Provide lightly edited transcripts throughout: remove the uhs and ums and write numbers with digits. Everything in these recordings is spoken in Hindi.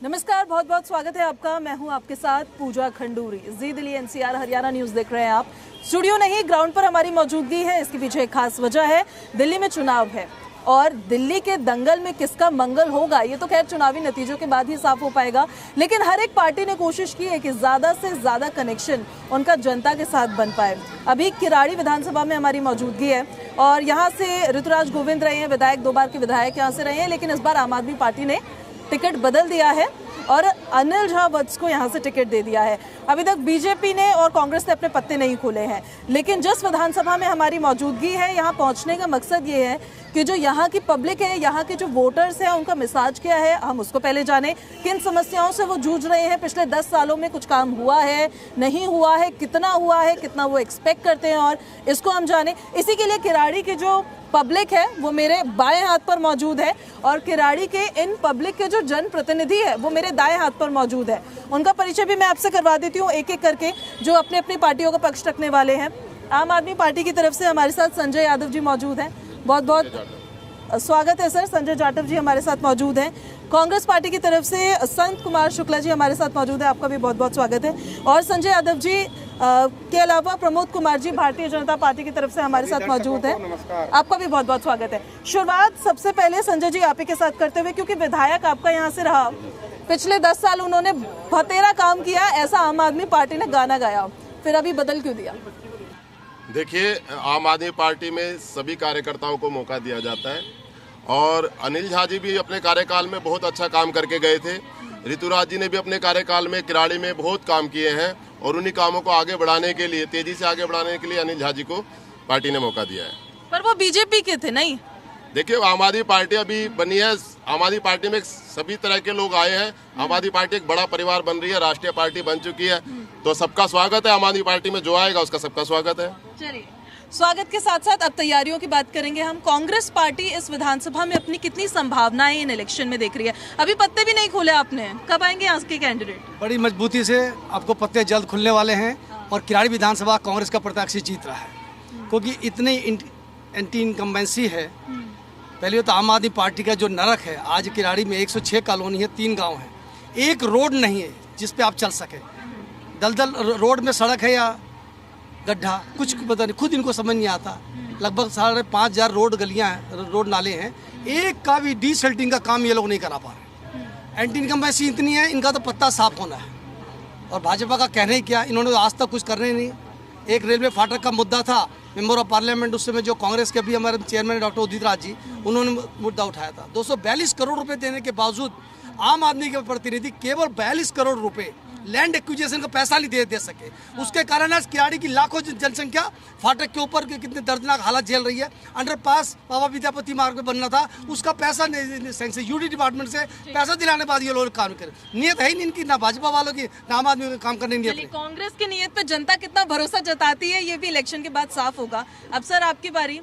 नमस्कार, बहुत बहुत स्वागत है आपका। मैं हूं आपके साथ पूजा खंडूरी। जी दिल्ली एनसीआर हरियाणा न्यूज़ देख रहे हैं आप। स्टूडियो नहीं, ग्राउंड पर हमारी मौजूदगी है। इसके पीछे एक खास वजह है। दिल्ली में चुनाव है और दिल्ली के दंगल में किसका मंगल होगा ये तो खैर चुनावी नतीजों के बाद ही साफ हो पाएगा। लेकिन हर एक पार्टी ने कोशिश की है कि ज़्यादा से ज़्यादा कनेक्शन उनका जनता के साथ बन पाए। अभी किराड़ी विधानसभा में हमारी मौजूदगी है और यहाँ से ऋतुराज गोविंद रहे हैं विधायक, 2 बार के विधायक यहाँ से रहे हैं। लेकिन इस बार आम आदमी पार्टी ने टिकट बदल दिया है और अनिल झा वत्स को यहाँ से टिकट दे दिया है। अभी तक बीजेपी ने और कांग्रेस ने अपने पत्ते नहीं खोले हैं, लेकिन जिस विधानसभा में हमारी मौजूदगी है यहाँ पहुँचने का मकसद ये है कि जो यहाँ की पब्लिक है, यहाँ के जो वोटर्स हैं, उनका मिजाज क्या है, हम उसको पहले जाने। किन समस्याओं से वो जूझ रहे हैं, पिछले 10 सालों में कुछ काम हुआ है, नहीं हुआ है, कितना वो एक्सपेक्ट करते हैं, और इसको हम जाने। इसी के लिए किराड़ी की जो पब्लिक है वो मेरे बाएं हाथ पर मौजूद है और किराड़ी के इन पब्लिक के जो जनप्रतिनिधि है वो मेरे दाएं हाथ पर मौजूद है। उनका परिचय भी मैं आपसे करवा देती हूँ एक एक करके, जो अपने अपनी पार्टियों का पक्ष रखने वाले हैं। आम आदमी पार्टी की तरफ से हमारे साथ संजय यादव जी मौजूद हैं, बहुत बहुत स्वागत है सर। संजय जाटव जी हमारे साथ मौजूद हैं। कांग्रेस पार्टी की तरफ से संत कुमार शुक्ला जी हमारे साथ मौजूद है, आपका भी बहुत बहुत स्वागत है। और संजय यादव जी के अलावा प्रमोद कुमार जी भारतीय जनता पार्टी की तरफ से हमारे साथ मौजूद हैं, आपका भी बहुत बहुत स्वागत है। शुरुआत सबसे पहले संजय जी आप ही के साथ करते हुए, क्योंकि विधायक आपका यहाँ से रहा, पिछले 10 साल उन्होंने बतेरा काम किया, ऐसा आम आदमी पार्टी ने गाना गाया, फिर अभी बदल क्यों दिया? देखिए, आम आदमी पार्टी में सभी कार्यकर्ताओं को मौका दिया जाता है और अनिल झा जी भी अपने कार्यकाल में बहुत अच्छा काम करके गए थे। ऋतुराज जी ने भी अपने कार्यकाल में किराड़ी में बहुत काम किए हैं और उन्हीं कामों को आगे बढ़ाने के लिए, तेजी से आगे बढ़ाने के लिए अनिल झा जी को पार्टी ने मौका दिया है। पर वो बीजेपी के थे नहीं? देखिए, आम आदमी पार्टी अभी बनी है, आम आदमी पार्टी में सभी तरह के लोग आए हैं। आम आदमी पार्टी एक बड़ा परिवार बन रही है, राष्ट्रीय पार्टी बन चुकी है, तो सबका स्वागत है। आम आदमी पार्टी में जो आएगा उसका सबका स्वागत है। चलिए, स्वागत के साथ साथ अब तैयारियों की बात करेंगे हम। कांग्रेस पार्टी इस विधानसभा में अपनी कितनी संभावनाएं इन इलेक्शन में देख रही है? अभी पत्ते भी नहीं खोले आपने, कब आएंगे यहाँ के कैंडिडेट? बड़ी मजबूती से आपको पत्ते जल्द खुलने वाले हैं और किराड़ी विधानसभा कांग्रेस का प्रत्याशी जीत रहा है, क्योंकि इतनी एंटी इनकम्बेंसी है। पहले तो आम आदमी पार्टी का जो नरक है, आज किराड़ी में 106 कॉलोनी है, 3 गाँव है, एक रोड नहीं है जिस पे आप चल सके। दलदल रोड में सड़क है या गड्ढा, कुछ पता नहीं, खुद इनको समझ नहीं आता। लगभग 5,500 रोड गलियां हैं, रोड नाले हैं, एक का भी डीसल्टिंग का काम ये लोग नहीं करा पा रहे। एंटी इनकम्बेंसी इतनी है, इनका तो पत्ता साफ होना है। और भाजपा का कहना ही क्या, इन्होंने तो आज तक कुछ करने नहीं। एक रेलवे फाटक का मुद्दा था, मेंबर ऑफ पार्लियामेंट उस समय जो कांग्रेस के भी हमारे चेयरमैन डॉक्टर उदित राज जी, उन्होंने मुद्दा उठाया था। 242 करोड़ रुपए देने के बावजूद आम आदमी के प्रतिनिधि केवल 42 करोड़ रुपए लैंड एक्विजिशन का पैसा नहीं दे सके। उसके कारण आज किराड़ी की लाखों जनसंख्या फाटक के ऊपर कितने दर्दनाक हालत झेल रही है। अंडरपास बाबा विद्यापति मार्ग पे बनना था, उसका पैसा नहीं, यूडी डिपार्टमेंट से पैसा दिलाने बाद ये लोग काम करे। नियत है ही नहीं इनकी, ना भाजपा वालों की ना आम आदमी का काम करने की नियत। कांग्रेस की नियत पे जनता कितना भरोसा जताती है ये भी इलेक्शन के बाद साफ होगा। अब सर आपकी बारी।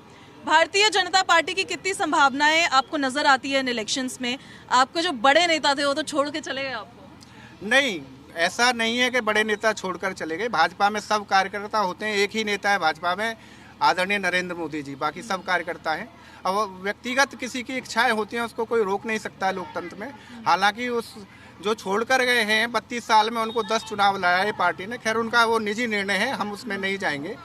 भारतीय जनता पार्टी की कितनी संभावनाएं आपको नजर आती है इन इलेक्शंस में? आपके जो बड़े नेता थे वो तो छोड़ के चले गए आपको। नहीं, ऐसा नहीं है कि बड़े नेता छोड़कर चले गए। भाजपा में सब कार्यकर्ता होते हैं, एक ही नेता है भाजपा में, आदरणीय नरेंद्र मोदी जी, बाकी सब कार्यकर्ता हैं। अब व्यक्तिगत किसी की इच्छाएं होती हैं, उसको कोई रोक नहीं सकता है लोकतंत्र में। हालांकि उस जो छोड़कर गए हैं 32 साल में, उनको 10 चुनाव लड़ाए पार्टी ने, खैर उनका वो निजी निर्णय है, हम उसमें नहीं जाएंगे।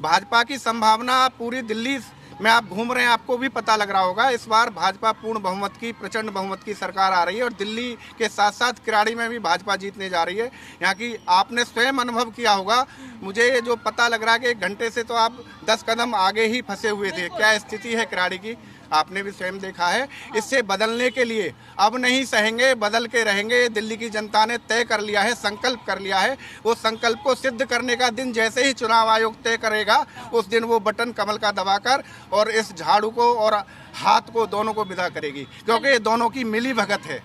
भाजपा की संभावना पूरी दिल्ली में आप घूम रहे हैं, आपको भी पता लग रहा होगा, इस बार भाजपा पूर्ण बहुमत की, प्रचंड बहुमत की सरकार आ रही है और दिल्ली के साथ साथ किराड़ी में भी भाजपा जीतने जा रही है। यहाँ की आपने स्वयं अनुभव किया होगा, मुझे ये जो पता लग रहा है कि 1 घंटे से तो आप 10 कदम आगे ही फंसे हुए थे। क्या स्थिति है किराड़ी की, आपने भी स्वयं देखा है। इससे बदलने के लिए अब नहीं सहेंगे, बदल के रहेंगे। दिल्ली की जनता ने तय कर लिया है, संकल्प कर लिया है। वो संकल्प को सिद्ध करने का दिन जैसे ही चुनाव आयोग तय करेगा, उस दिन वो बटन कमल का दबाकर और इस झाड़ू को और हाथ को दोनों को विदा करेगी, क्योंकि ये दोनों की मिली भगत है।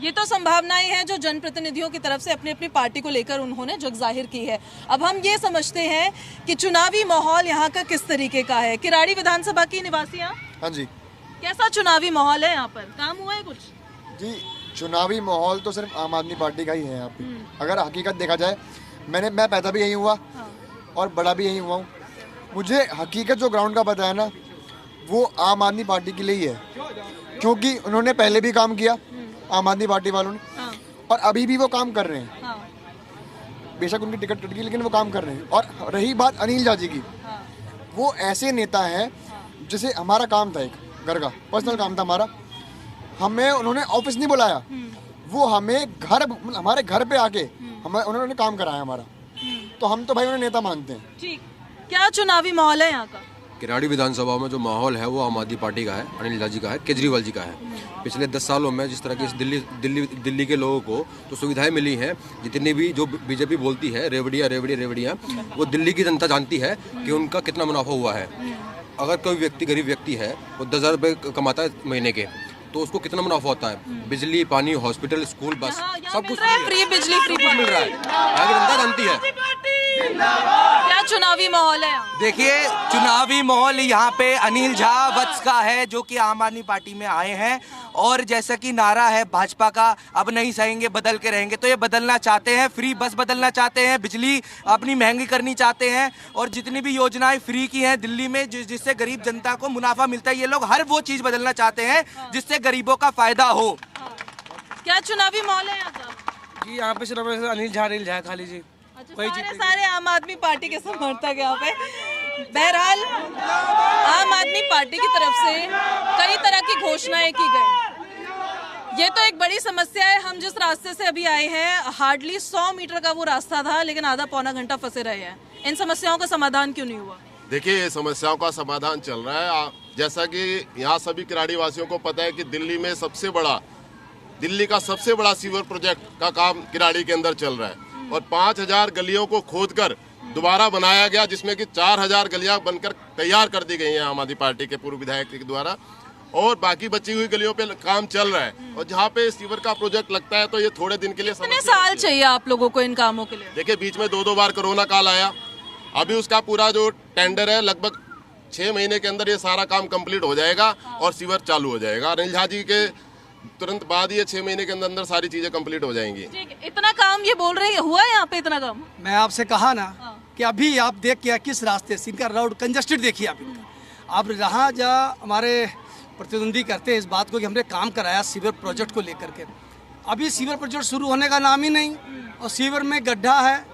ये तो संभावनाएं हैं जो जनप्रतिनिधियों की तरफ से अपनी अपनी पार्टी को लेकर उन्होंने जग जाहिर की है। अब हम ये समझते हैं कि चुनावी माहौल यहाँ का किस तरीके का है। किराड़ी विधानसभा की निवासी हैं? हाँ जी। कैसा चुनावी माहौल है यहाँ पर? काम हुआ है कुछ? जी, चुनावी माहौल तो सिर्फ आम आदमी पार्टी का ही है यहाँ पे। अगर हकीकत देखा जाए, मैं पैदा भी यहीं हुआ और बड़ा भी यहीं हुआ हूँ। मुझे हकीकत जो ग्राउंड का पता है ना, वो आम आदमी पार्टी के लिए ही है, क्योंकि उन्होंने पहले भी काम किया आम आदमी पार्टी वालों ने। और अभी भी वो काम कर रहे हैं। हाँ, बेशक उनकी टिकट टूट गई लेकिन वो काम कर रहे हैं। और रही बात अनिल झा जी की, हाँ, वो ऐसे नेता हैं जैसे हमारा काम था, एक घर का पर्सनल काम था हमारा, हमें उन्होंने ऑफिस नहीं बुलाया, वो हमें हमारे घर पे आके हमें उन्होंने काम कराया हमारा, तो हम तो भाई उन्हें नेता मानते हैं। ठीक। क्या चुनावी माहौल है यहाँ का? किराड़ी विधानसभा में जो माहौल है वो आम आदमी पार्टी का है, अनिल झा जी का है, केजरीवाल जी का है। पिछले 10 सालों में जिस तरह की इस दिल्ली के लोगों को तो सुविधाएं मिली हैं, जितनी भी जो बीजेपी बोलती है रेवड़ियाँ, वो दिल्ली की जनता जानती है कि उनका कितना मुनाफा हुआ है। अगर कोई व्यक्ति गरीब व्यक्ति है, वो 10,000 रुपये कमाता है महीने के, तो उसको कितना मुनाफा होता है? बिजली, पानी, हॉस्पिटल, स्कूल, बस सब कुछ फ्री बिजली, फ्री कुछ मिल रहा है। यहाँ की जनता जानती है। क्या चुनावी माहौल है यहाँ? देखिए, चुनावी माहौल यहाँ पे अनिल झा वत्स का है, जो कि आम आदमी पार्टी में आए हैं। और जैसा कि नारा है भाजपा का, अब नहीं सहेंगे बदल के रहेंगे, तो ये बदलना चाहते हैं। फ्री बस बदलना चाहते हैं, बिजली अपनी महंगी करनी चाहते हैं, और जितनी भी योजनाएं फ्री की हैं दिल्ली में जिससे गरीब जनता को मुनाफा मिलता है, ये लोग हर वो चीज बदलना चाहते हैं जिससे गरीबों का फायदा हो। क्या चुनावी माहौल है यहाँ का? जी यहाँ पे सिर्फ अनिल झा खाली जी। अच्छा, सारे आम आदमी पार्टी के समर्थक यहाँ पे। बहरहाल आम आदमी पार्टी की तरफ से कई तरह की घोषणाएं की गई। ये तो एक बड़ी समस्या है। हम जिस रास्ते से अभी आए हैं, हार्डली 100 मीटर का वो रास्ता था, लेकिन आधा पौना घंटा फंसे रहे हैं। इन समस्याओं का समाधान क्यों नहीं हुआ? देखिए, ये समस्याओं का समाधान चल रहा है। जैसा कि यहाँ सभी किराड़ी वासियों को पता है कि दिल्ली का सबसे बड़ा सीवर प्रोजेक्ट का काम किराड़ी के अंदर चल रहा है, और 5,000 गलियों को खोदकर दोबारा बनाया गया, जिसमें कि 4,000 गलियां बनकर तैयार कर दी गई हैं आम आदमी पार्टी के पूर्व विधायक के द्वारा, और बाकी बची हुई गलियों पे काम चल रहा है। और जहाँ पे सीवर का प्रोजेक्ट लगता है तो ये थोड़े दिन के लिए कितने साल चाहिए आप लोगों को इन कामों के लिए? देखिए, बीच में 2 बार कोरोना काल आया। अभी उसका पूरा जो टेंडर है, लगभग 6 महीने के अंदर ये सारा काम कंप्लीट हो जाएगा और सीवर चालू हो जाएगा। अनिल झा जी के तुरंत बाद ये 6 महीने के अंदर सारी चीजें कंप्लीट हो जाएंगी। ठीक है, इतना काम ये बोल रहे हैं, हुआ है यहाँ पे इतना काम? मैं आपसे कहा ना कि अभी आप देख के किस रास्ते से इनका रोड कंजस्टेड देखिए आप जहाँ जहाँ हमारे प्रतिद्वंदी करते हैं इस बात को कि हमने काम कराया सीवर प्रोजेक्ट को लेकर के, अभी सीवर प्रोजेक्ट शुरू होने का नाम ही नहीं। और सीवर में गड्ढा है,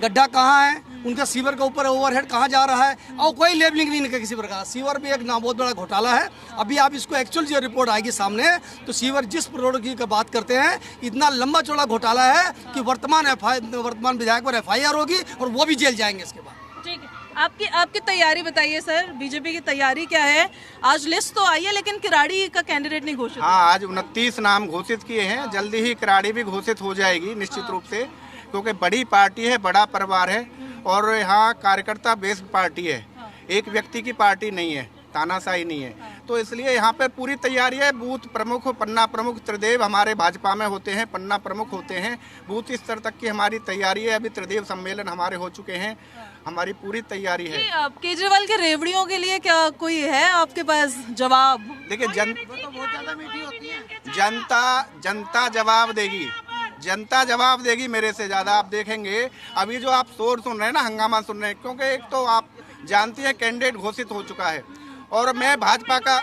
गड्ढा कहाँ है, उनका सीवर के ऊपर ओवरहेड कहाँ जा रहा है, और कोई लेबलिंग नहीं है किसी प्रकार। सीवर भी एक बहुत बड़ा घोटाला है। अभी आप इसको एक्चुअल जो रिपोर्ट आएगी सामने, तो सीवर जिस प्रोडक्ट की बात करते हैं, इतना लंबा चौड़ा घोटाला है कि वर्तमान विधायक पर FIR होगी और वो भी जेल जाएंगे इसके बाद। ठीक है, आपकी तैयारी बताइए सर। बीजेपी की तैयारी क्या है? आज लिस्ट तो आई है, लेकिन किराड़ी का कैंडिडेट नहीं घोषित। हाँ, आज 29 नाम घोषित किए हैं। जल्दी ही किराड़ी भी घोषित हो जाएगी निश्चित रूप से, क्योंकि बड़ी पार्टी है, बड़ा परिवार है, और यहाँ कार्यकर्ता बेस्ड पार्टी है, एक व्यक्ति की पार्टी नहीं है, तानाशाही नहीं है। तो इसलिए यहाँ पे पूरी तैयारी है। बूथ प्रमुख, पन्ना प्रमुख, त्रिदेव हमारे भाजपा में होते हैं, पन्ना प्रमुख होते हैं। बूथ स्तर तक की हमारी तैयारी है। अभी त्रिदेव सम्मेलन हमारे हो चुके हैं, हमारी पूरी तैयारी है। केजरीवाल के रेवड़ियों के लिए क्या कोई है आपके पास जवाब? देखिए, जनता जवाब देगी, जनता जवाब देगी मेरे से ज़्यादा। आप देखेंगे अभी जो आप शोर सुन रहे हैं ना, हंगामा सुन रहे हैं, क्योंकि एक तो आप जानती हैं कैंडिडेट घोषित हो चुका है, और मैं भाजपा का,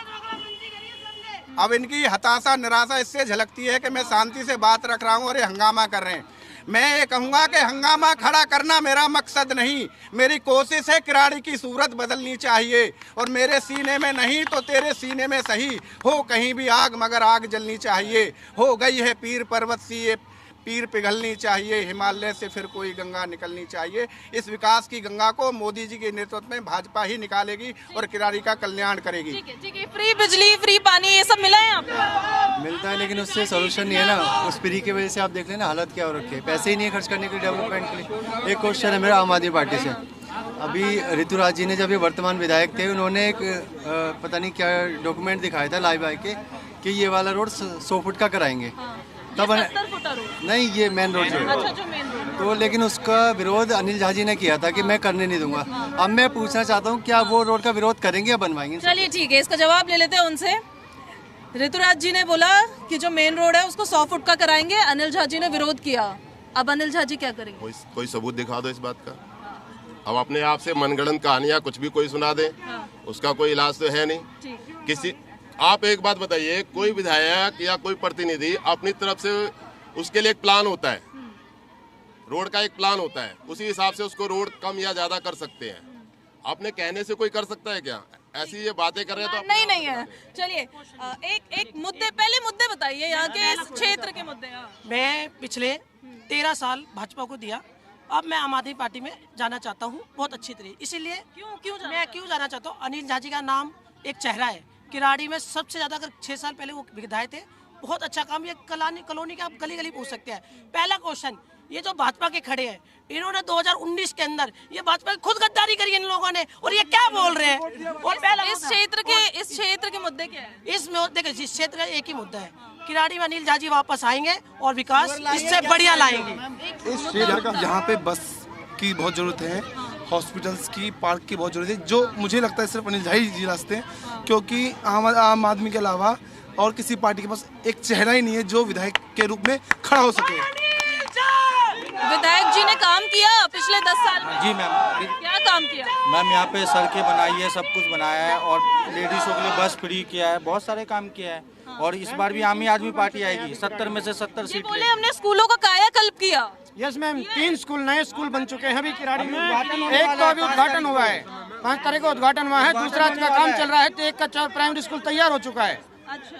अब इनकी हताशा निराशा इससे झलकती है कि मैं शांति से बात रख रहा हूँ और ये हंगामा कर रहे हैं। मैं ये कहूँगा कि हंगामा खड़ा करना मेरा मकसद नहीं, मेरी कोशिश है किराड़ी की सूरत बदलनी चाहिए, और मेरे सीने में नहीं तो तेरे सीने में सही हो कहीं भी आग, मगर आग जलनी चाहिए। हो गई है पीर पर्वत सी ये पीर पिघलनी चाहिए, हिमालय से फिर कोई गंगा निकलनी चाहिए। इस विकास की गंगा को मोदी जी के नेतृत्व में भाजपा ही निकालेगी और किराड़ी का कल्याण करेगी। ठीक है। फ्री बिजली, फ्री पानी, ये सब मिला है आपको? मिलता है, लेकिन उससे सोल्यूशन नहीं है ना। उस फ्री की वजह से आप देख लेना हालत क्या हो रखी है, पैसे ही नहीं है खर्च करने के लिए डेवलपमेंट के लिए। एक क्वेश्चन है मेरा आम आदमी पार्टी से। अभी ऋतुराज जी ने, जब ये वर्तमान विधायक थे, उन्होंने एक पता नहीं क्या डॉक्यूमेंट दिखाया था लाइव आके कि ये वाला रोड 100 फुट का कराएंगे। तब नहीं, ये मेन रोड जो है। अच्छा, जो मेन रोड। तो लेकिन उसका विरोध अनिल झा जी ने किया था कि मैं करने नहीं दूंगा। अब मैं पूछना चाहता हूँ, क्या वो रोड का विरोध करेंगे या बनवाएंगे? चलिए ठीक है, इसका जवाब ले लेते हैं उनसे। ऋतुराज जी ने बोला कि जो मेन रोड है उसको 100 फुट का कराएंगे, अनिल झा जी ने विरोध किया। अब अनिल झा जी क्या करेंगे? कोई सबूत दिखा दो इस बात का। अब अपने आप से मनगढ़ंत कहानियां कुछ भी कोई सुना दे, उसका कोई इलाज तो है नहीं। किसी, आप एक बात बताइए, कोई विधायक या कोई प्रतिनिधि अपनी तरफ से उसके लिए एक प्लान होता है, रोड का एक प्लान होता है, उसी हिसाब से उसको रोड कम या ज्यादा कर सकते हैं। आपने कहने से कोई कर सकता है क्या? ऐसी ये बातें कर रहे हैं तो नहीं है। चलिए एक पहले मुद्दे बताइए यहाँ के इस क्षेत्र के मुद्दे। मैं पिछले 13 साल भाजपा को दिया, अब मैं आम आदमी पार्टी में जाना चाहता हूँ बहुत अच्छी तरीके। इसीलिए क्यों जाना चाहता हूँ, अनिल झाजी का नाम एक चेहरा है किराड़ी में सबसे ज्यादा। अगर 6 साल पहले वो विधायक थे, बहुत अच्छा काम। ये कॉलोनी का आप गली गली पूछ सकते हैं। पहला क्वेश्चन, ये जो भाजपा के खड़े हैं, इन्होंने 2019 के अंदर ये भाजपा की खुद गद्दारी करी इन लोगों ने, और ये क्या बोल रहे हैं। और पहला इस क्षेत्र के मुद्दे क्या है? इस क्षेत्र का एक ही मुद्दा है, किराड़ी में अनिल झाजी वापस आएंगे और विकास इससे बढ़िया लाएंगे। यहाँ पे बस की बहुत जरूरत है, हॉस्पिटल्स की, पार्क की बहुत जरूरत है, जो मुझे लगता है सिर्फ अनिल झाजी जी रास्ते हैं, क्योंकि आम आदमी के अलावा और किसी पार्टी के पास एक चेहरा ही नहीं है जो विधायक के रूप में खड़ा हो सके। विधायक जी ने काम किया पिछले 10 साल में? जी मैम। क्या काम किया? मैम यहाँ पे सड़कें बनाई है, सब कुछ बनाया है, और लेडीजों के लिए बस फ्री किया है, बहुत सारे काम किया है। और इस बार भी आम आदमी पार्टी आएगी, 70 में से 70 सीट। बोले हमने स्कूलों का कायाकल्प किया। यस मैम, 3 स्कूल नए स्कूल बन चुके हैं अभी किराड़ी में। एक तो अभी उद्घाटन हुआ है, 5 तारीख को उद्घाटन हुआ है, दूसरा का काम चल रहा है, तो एक का प्राइमरी स्कूल तैयार हो चुका है। अच्छा,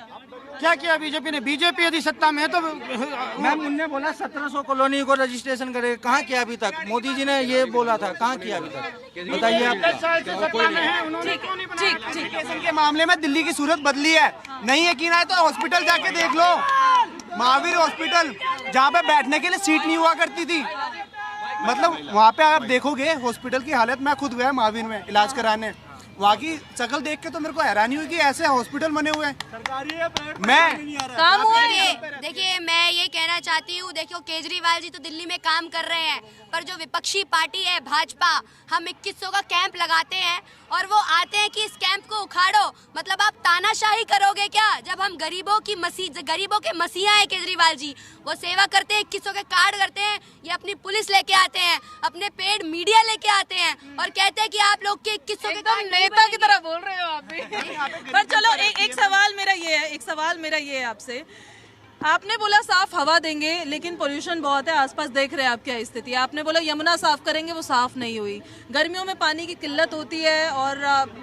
क्या किया बीजेपी ने? बीजेपी यदि सत्ता में है तो मैम उनने बोला 1700 कॉलोनी को रजिस्ट्रेशन करे, कहाँ किया अभी तक? मोदी जी ने ये बोला था, कहाँ किया अभी तक? बताइए आप। 10 साल से सत्ता में है, उन्होंने क्यों नहीं बनाया? एजुकेशन के मामले में दिल्ली की सूरत बदली है। नहीं यकीन आए तो हॉस्पिटल जाके देख लो, महावीर हॉस्पिटल, जहाँ पे बैठने के लिए सीट नहीं हुआ करती थी। मतलब वहाँ पे आप देखोगे हॉस्पिटल की हालत, मैं खुद गया महावीर में इलाज कराने, वहाँ की शक्ल देख के तो मेरे को हैरानी हुई कि ऐसे हॉस्पिटल बने हुए हैं। मैं काम हुआ। देखिए मैं ये कहना चाहती हूँ, देखियो केजरीवाल जी तो दिल्ली में काम कर रहे हैं, पर जो विपक्षी पार्टी है भाजपा, हम 2100 का कैंप लगाते हैं और वो आते हैं कि इस कैंप को उखाड़ो। मतलब आप तानाशाही करोगे क्या? जब हम गरीबों के मसीहा है केजरीवाल जी, वो सेवा करते हैं, 2100 के कार्ड करते हैं, ये अपनी पुलिस लेके आते हैं, अपने पेड मीडिया लेके आते हैं और कहते हैं कि आप लोग के 2100 के कार्ड। नेता की तरह बोल रहे हो आप भी। पर चलो एक सवाल मेरा ये है आपसे। आपने बोला साफ हवा देंगे, लेकिन पोल्यूशन बहुत है, आसपास देख रहे हैं आप क्या स्थिति है। आपने बोला यमुना साफ करेंगे, वो साफ नहीं हुई। गर्मियों में पानी की किल्लत होती है और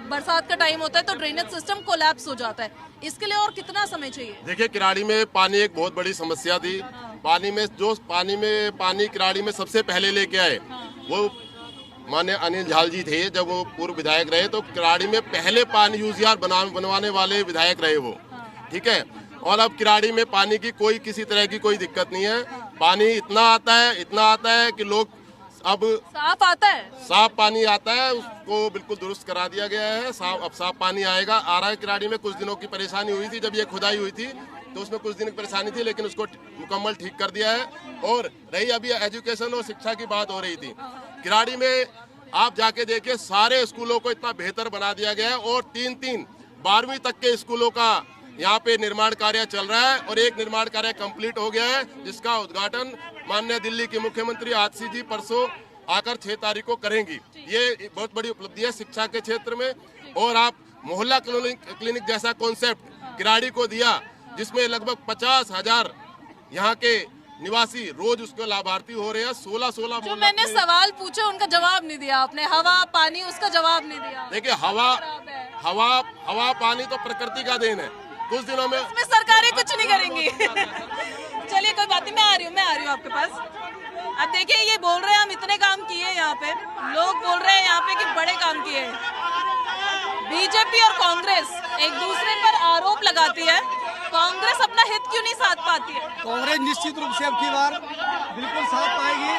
बरसात का टाइम होता है तो ड्रेनेज सिस्टम कोलैप्स हो जाता है। इसके लिए और कितना समय चाहिए? देखिए, किराड़ी में पानी एक बहुत बड़ी समस्या थी। पानी किराड़ी में सबसे पहले लेके आए वो माननीय अनिल झाल जी थे। जब वो पूर्व विधायक रहे तो किराड़ी में पहले पानी यूजीआर बनवाने वाले विधायक रहे वो, ठीक है। और अब किराड़ी में पानी की किसी तरह की कोई दिक्कत नहीं है। पानी इतना आता है कि लोग अब साफ पानी आता है, उसको बिल्कुल दुरुस्त करा दिया गया है। अब साफ पानी आ रहा है। किराड़ी में कुछ दिनों की परेशानी हुई थी, जब ये खुदाई हुई थी तो उसमें कुछ दिन की परेशानी थी, लेकिन उसको मुकम्मल ठीक कर दिया है। और रही अभी एजुकेशन और शिक्षा की बात हो रही थी, किराड़ी में आप जाके देखिए, सारे स्कूलों को इतना बेहतर बना दिया गया है और 3-3 12वीं तक के स्कूलों का यहाँ पे निर्माण कार्य चल रहा है और एक निर्माण कार्य कंप्लीट हो गया है, जिसका उद्घाटन माननीय दिल्ली की मुख्यमंत्री आतिशी जी परसों आकर 6 तारीख को करेंगी। ये बहुत बड़ी उपलब्धि है शिक्षा के क्षेत्र में। और आप मोहल्ला क्लिनिक जैसा कॉन्सेप्ट किराड़ी को दिया, जिसमें लगभग 50,000 यहाँ के निवासी रोज उसके लाभार्थी हो रहे हैं। 16 जो मैंने सवाल पूछे उनका जवाब नहीं दिया आपने। हवा पानी, उसका जवाब नहीं दिया। देखिए, हवा पानी तो प्रकृति का देन है। कुछ दिनों में इसमें सरकारें कुछ नहीं करेंगी। चलिए कोई बात नहीं, मैं आ रही हूँ आपके पास। अब देखिए, ये बोल रहे हैं हम इतने काम किए यहाँ पे, लोग बोल रहे हैं यहाँ पे कि बड़े काम किए। बीजेपी और कांग्रेस एक दूसरे पर आरोप लगाती है, कांग्रेस अपना हित क्यों नहीं साध पाती है? कांग्रेस निश्चित रूप से अब की बार बिल्कुल साथ पाएगी,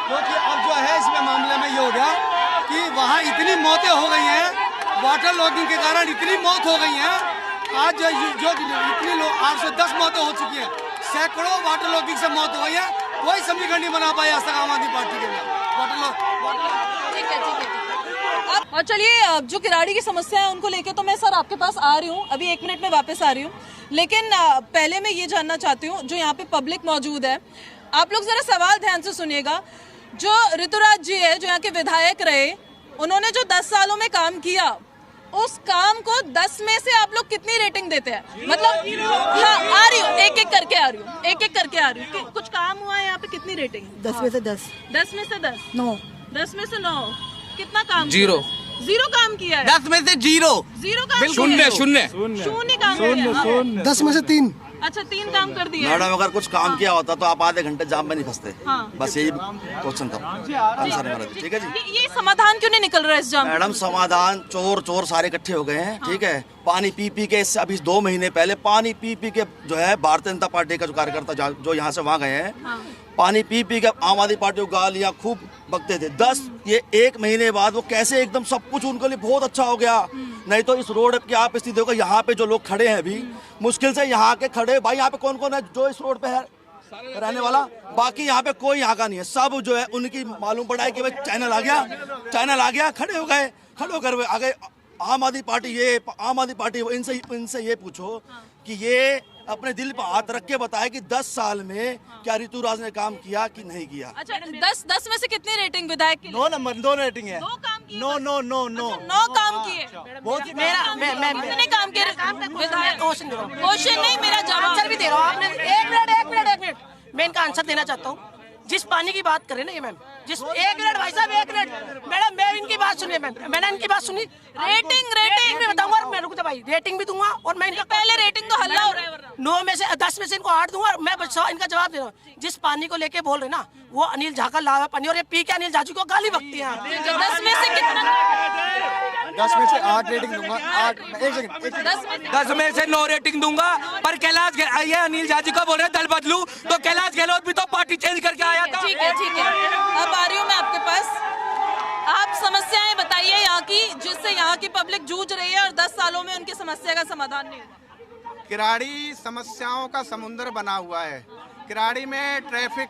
क्योंकि अब जो है इसमें मामले में ये हो गया कि वहाँ इतनी मौतें हो गई हैं, वाटर लॉगिंग के कारण इतनी मौत हो गई है। आज जो इतनी 8 से 10 मौतें हो चुकी हैं, सैकड़ों वाटर लॉगिंग से मौत हो गई है। कोई समीकरण नहीं बना पाया आज तक आम आदमी पार्टी के लिए ठीक है। और चलिए, जो किराड़ी की समस्या है उनको लेके तो मैं सर आपके पास आ रही हूँ, अभी 1 मिनट में वापस आ रही हूँ। लेकिन पहले मैं ये जानना चाहती हूँ, जो यहाँ पे पब्लिक मौजूद है, आप लोग जरा सवाल ध्यान से सुनिएगा। जो ऋतुराज जी है, जो यहाँ के विधायक रहे, उन्होंने जो 10 सालों में काम किया, उस काम को 10 में से आप लोग कितनी रेटिंग देते हैं? मतलब हाँ, आ रही हूँ, एक एक करके आ रही हूँ। कुछ काम हुआ है यहाँ पे, कितनी रेटिंग? 10 में से 10। 10 में से 10? 9। 10 में से 9। कितना काम? 0 काम किया है। 10 में से 0 काम। शून्य काम किया। 10 में से 3। अच्छा, 3 काम कर दिया। मैडम अगर कुछ काम किया होता तो आप आधे घंटे जाम में नहीं फंसते। हाँ। बस यही क्वेश्चन था, आंसर है मेरा। ठीक है जी। ये समाधान क्यों नहीं निकल रहा है इस जाम? मैडम समाधान चोर सारे इकट्ठे हो गए हैं। ठीक है, पानी पी के इससे अभी 2 महीने पहले पानी पी के जो है भारतीय जनता पार्टी का जो कार्यकर्ता जो यहाँ से वहाँ गए हैं, पानी पी के आम आदमी पार्टी को गालियाँ खूब बकते थे। 1 महीने बाद वो कैसे एकदम सब कुछ उनके लिए बहुत अच्छा हो गया। नहीं तो इस रोड की आप स्थिति देखो, यहाँ पे जो लोग खड़े हैं अभी मुश्किल से यहाँ के खड़े, भाई यहाँ पे कौन कौन है जो इस रोड पे है रहने वाला, बाकी यहाँ पे कोई यहाँ का नहीं है। सब जो है उनकी मालूम पड़ा है कि भाई चैनल आ गया, खड़े होकर आ गए। आम आदमी पार्टी इनसे ये पूछो कि ये अपने दिल पर हाथ रख के बताए कि 10 साल में क्या ऋतुराज ने काम किया कि नहीं किया। अच्छा, 10 में से कितनी रेटिंग विधायक की? 9 नंबर, 2 रेटिंग है। 2 काम किए? 9 काम किए। कितने काम किए विधायक? क्वेश्चन नहीं, मेरा जवाब भी दे रहा हूँ। आपने एक मिनट मैं इनका आंसर देना चाहता हूँ। जिस पानी की बात करें ना ये मैम, एक मिनट भाई साहब, 1 मिनट मैडम, मैं इनकी बात सुनिए मैम, मैंने इनकी बात सुनी। रेटिंग भी बताऊंगा, मैं रुक जा भाई, रेटिंग भी दूंगा और मैं इनका पहले रेटिंग तो हल्ला हो रहा है। 9 में से 10 में से इनको 8 दूंगा और मैं इनका जवाब दे रहा हूँ। जिस पानी को लेके बोल रहे ना, वो अनिल झा का लावा पानी, और ये पी के अनिल झा जी को गाली बकती है। 10 में से कितना? 10 में से 8 रेटिंग दूंगा। 10 में से 9 रेटिंग दूंगा। पर कैलाश ये अनिल झा जी को बोल रहे दल बदलू, तो कैलाश गहलोत भी तो पार्टी चेंज करके आया था। ठीक है। अब आ रही हूँ मैं आपके पास। आप समस्याएं बताइए यहाँ की, जिससे यहाँ की पब्लिक जूझ रही है और 10 सालों में उनकी समस्या का समाधान नहीं हुआ। किराड़ी समस्याओं का समुद्र बना हुआ है। किराड़ी में ट्रैफिक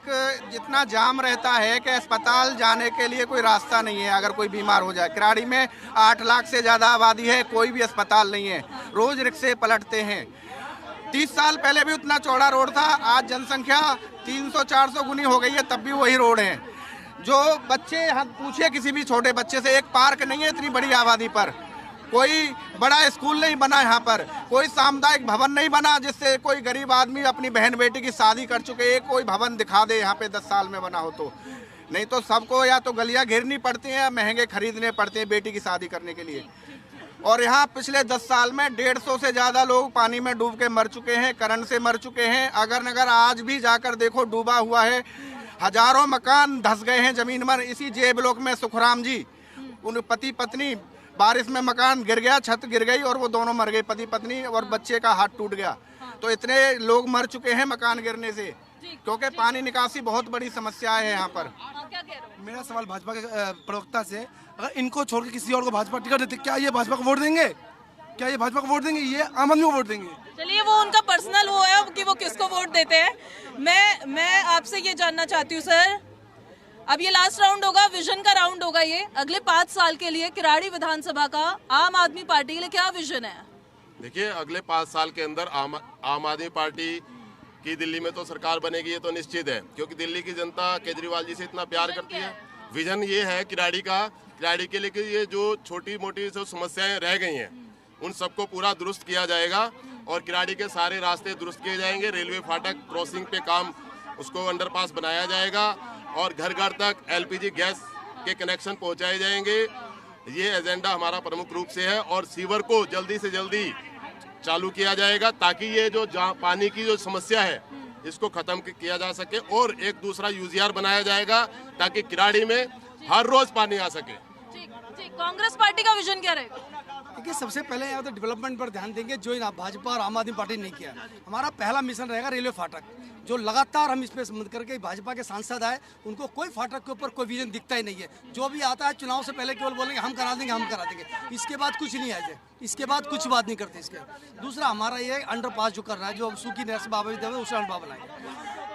जितना जाम रहता है कि अस्पताल जाने के लिए कोई रास्ता नहीं है अगर कोई बीमार हो जाए। किराड़ी में 8 लाख से ज़्यादा आबादी है, कोई भी अस्पताल नहीं है, रोज रिक्शे पलटते हैं। 30 साल पहले भी उतना चौड़ा रोड था, आज जनसंख्या 300-400 गुनी हो गई है, तब भी वही रोड है। जो बच्चे यहाँ पूछे किसी भी छोटे बच्चे से, एक पार्क नहीं है इतनी बड़ी आबादी पर, कोई बड़ा स्कूल नहीं बना यहाँ पर, कोई सामुदायिक भवन नहीं बना जिससे कोई गरीब आदमी अपनी बहन बेटी की शादी कर चुके एक कोई भवन दिखा दे यहाँ पे 10 साल में बना हो तो। नहीं तो सबको या तो गलियाँ घेरनी पड़ती हैं या महंगे खरीदने पड़ते हैं बेटी की शादी करने के लिए। और यहाँ पिछले 10 साल में 150 से ज़्यादा लोग पानी में डूब के मर चुके हैं, करंट से मर चुके हैं। अगर नगर आज भी जाकर देखो डूबा हुआ है, हजारों मकान धंस गए हैं जमीन पर। इसी जे ब्लॉक में सुखराम जी, उन पति पत्नी, बारिश में मकान गिर गया, छत गिर गई और वो दोनों मर गए, पति पत्नी, और बच्चे का हाथ टूट गया। तो इतने लोग मर चुके हैं मकान गिरने से, क्योंकि पानी निकासी बहुत बड़ी समस्या है यहाँ पर। मेरा सवाल भाजपा के प्रवक्ता से, अगर इनको छोड़ के किसी और को भाजपा टिकट देते, क्या ये भाजपा को वोट देंगे? ये आम आदमी को वोट देंगे? चलिए, वो उनका पर्सनल वो है कि वो किसको वोट देते हैं। मैं आपसे ये जानना चाहती हूँ सर, अब ये लास्ट राउंड होगा, विजन का राउंड होगा ये, अगले 5 साल के लिए किराड़ी विधानसभा का आम आदमी पार्टी के लिए क्या विजन है? देखिए, अगले 5 साल के अंदर आम आदमी पार्टी की दिल्ली में तो सरकार बनेगी, ये तो निश्चित है, क्योंकि दिल्ली की जनता केजरीवाल जी से इतना प्यार करती है। विजन ये है किराड़ी के लिए ये जो छोटी मोटी जो समस्याएं रह गई हैं उन सबको पूरा दुरुस्त किया जाएगा और किराड़ी के सारे रास्ते दुरुस्त किए जाएंगे। रेलवे फाटक क्रॉसिंग पे काम, उसको अंडरपास बनाया जाएगा और घर घर तक LPG गैस के कनेक्शन पहुंचाए जाएंगे। ये एजेंडा हमारा प्रमुख रूप से है और सीवर को जल्दी से जल्दी चालू किया जाएगा ताकि ये जो पानी की जो समस्या है इसको खत्म किया जा सके और एक दूसरा UGR बनाया जाएगा ताकि किराड़ी में हर रोज पानी आ सके। कांग्रेस पार्टी का विजन क्या रहेगा? देखिए, सबसे पहले यहाँ तो डेवलपमेंट पर ध्यान देंगे जो भाजपा और आम आदमी पार्टी ने नहीं किया। हमारा पहला मिशन रहेगा रेलवे फाटक, जो लगातार हम इस पे संबंध करके भाजपा के सांसद आए, उनको कोई फाटक के ऊपर कोई विजन दिखता ही नहीं है। जो भी आता है चुनाव से पहले केवल बोलेंगे हम करा देंगे, इसके बाद कुछ नहीं आए, इसके बाद कुछ बात नहीं करते। इसके दूसरा हमारा ये अंडरपास जो कर रहा है, जो सूखी नहर से बाबा भी उसे अंडरपास बनाएंगे।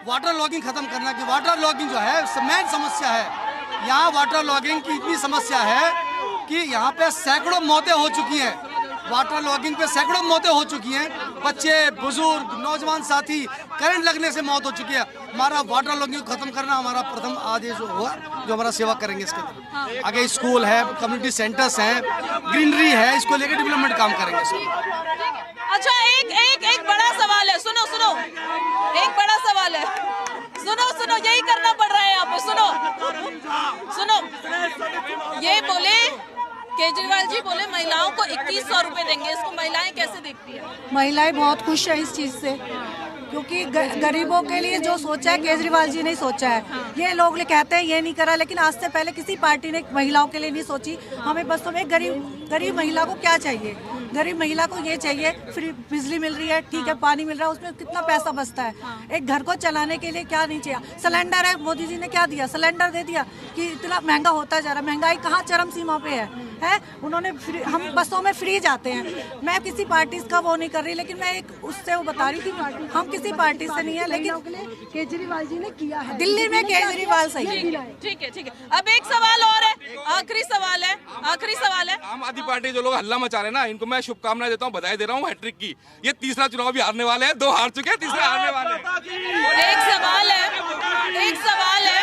वाटर लॉगिंग खत्म करना, कि वाटर लॉगिंग जो है मेन समस्या है। यहाँ वाटर लॉगिंग की इतनी समस्या है कि यहाँ पे सैकड़ों मौतें हो चुकी हैं, वाटर लॉगिंग पे सैकड़ों मौतें हो चुकी हैं। बच्चे, बुजुर्ग, नौजवान साथी करंट लगने से मौत हो चुकी है। हमारा वाटर लॉगिंग खत्म करना हमारा प्रथम आदेश हुआ, जो हमारा सेवा करेंगे इसके अंदर। आगे स्कूल है, कम्युनिटी सेंटर्स हैं, ग्रीनरी है, इसको लेकर डेवलपमेंट काम करेंगे सब। अच्छा, एक बड़ा सवाल है, सुनो सुनो, एक बड़ा सवाल है, सुनो सुनो, यही करना पड़ रहा है यहाँ पे, सुनो सुनो। ये बोले केजरीवाल जी बोले महिलाओं को 2100 रुपए देंगे, इसको महिलाएं कैसे देखती है? महिलाएं बहुत खुश है इस चीज से, क्योंकि गरीबों के लिए जो सोचा है केजरीवाल जी ने सोचा है। ये लोग कहते हैं ये नहीं करा, लेकिन आज से पहले किसी पार्टी ने महिलाओं के लिए नहीं सोची। हमें बस तुम्हें गरीब महिला को क्या चाहिए? गरीब महिला को ये चाहिए फ्री बिजली मिल रही है, ठीक है, पानी मिल रहा है, उसमें कितना पैसा बचता है। एक घर को चलाने के लिए क्या नहीं चाहिए? सिलेंडर है, मोदी जी ने क्या दिया? सिलेंडर दे दिया कि इतना महंगा होता जा रहा है। महंगाई कहाँ चरम सीमा पे है? उन्होंने हम बसों में फ्री जाते हैं। मैं किसी पार्टी का वो नहीं कर रही, लेकिन मैं एक उससे वो बता रही थी, हम किसी पार्टी से नहीं है, लेकिन केजरीवाल जी ने किया है। दिल्ली में केजरीवाल सही है। ठीक है, ठीक है। अब एक सवाल और है, आखिरी सवाल है, आखिरी सवाल है। आम आदमी पार्टी जो लोग हल्ला मचा रहे हैं ना, इनको मैं शुभकामनाएं देता हूँ, बधाई दे रहा हूँ हैट्रिक की। ये तीसरा चुनाव भी हारने वाले हैं, 2 हार चुके हैं, तीसरा हारने वाले हैं। एक सवाल है, एक सवाल है,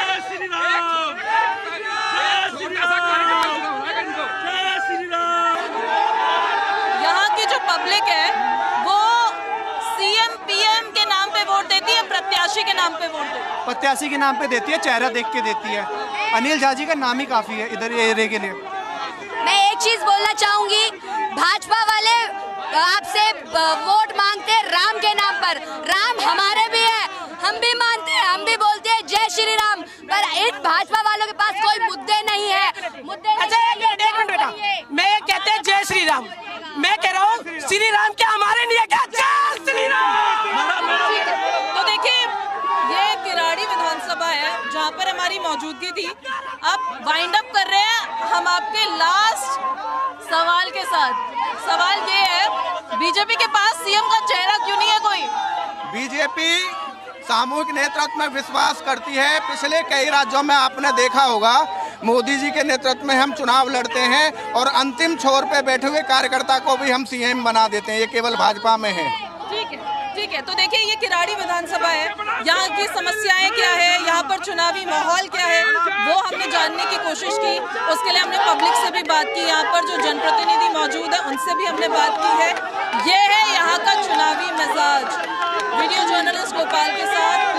यहाँ की जो पब्लिक है वो सीएम पीएम के नाम पे वोट देती है, प्रत्याशी के नाम पे वोट देती है? प्रत्याशी के नाम पे देती है, चेहरा देख के देती है। अनिल झा जी का नाम ही काफी है इधर एरिया के लिए। मैं एक चीज बोलना चाहूंगी, भाजपा वाले आपसे वोट मांगते हैं राम के नाम पर। राम हमारे भी है, हम भी मानते हैं, हम भी बोलते हैं जय श्री राम, पर इन भाजपा वालों के पास कोई मुद्दे नहीं है। मुद्दे एक मिनट बेटा, मैं कहते हैं जय श्री राम, मैं कह रहा हूँ श्री राम क्या हमारे नहीं है क्या? जय श्री राम। तो देखिए, ये किराड़ी विधानसभा है जहाँ पर हमारी मौजूदगी थी। अब वाइंड अप कर रहे हैं हम आपके लास्ट सवाल के साथ। सवाल ये है, बीजेपी के पास सीएम का चेहरा क्यों नहीं है कोई? बीजेपी सामूहिक नेतृत्व में विश्वास करती है। पिछले कई राज्यों में आपने देखा होगा, मोदी जी के नेतृत्व में हम चुनाव लड़ते हैं और अंतिम छोर पे बैठे हुए कार्यकर्ता को भी हम सीएम बना देते हैं। ये केवल भाजपा में है। ठीक है, ठीक है। तो देखिए, ये किराड़ी विधानसभा है, यहाँ की समस्याएं क्या है, यहाँ पर चुनावी माहौल क्या है, वो हमने जानने की कोशिश की। उसके लिए हमने पब्लिक से भी बात की, यहाँ पर जो जनप्रतिनिधि मौजूद है उनसे भी हमने बात की है। ये है यहाँ का चुनावी मिजाज। वीडियो जर्नलिस्ट गोपाल के साथ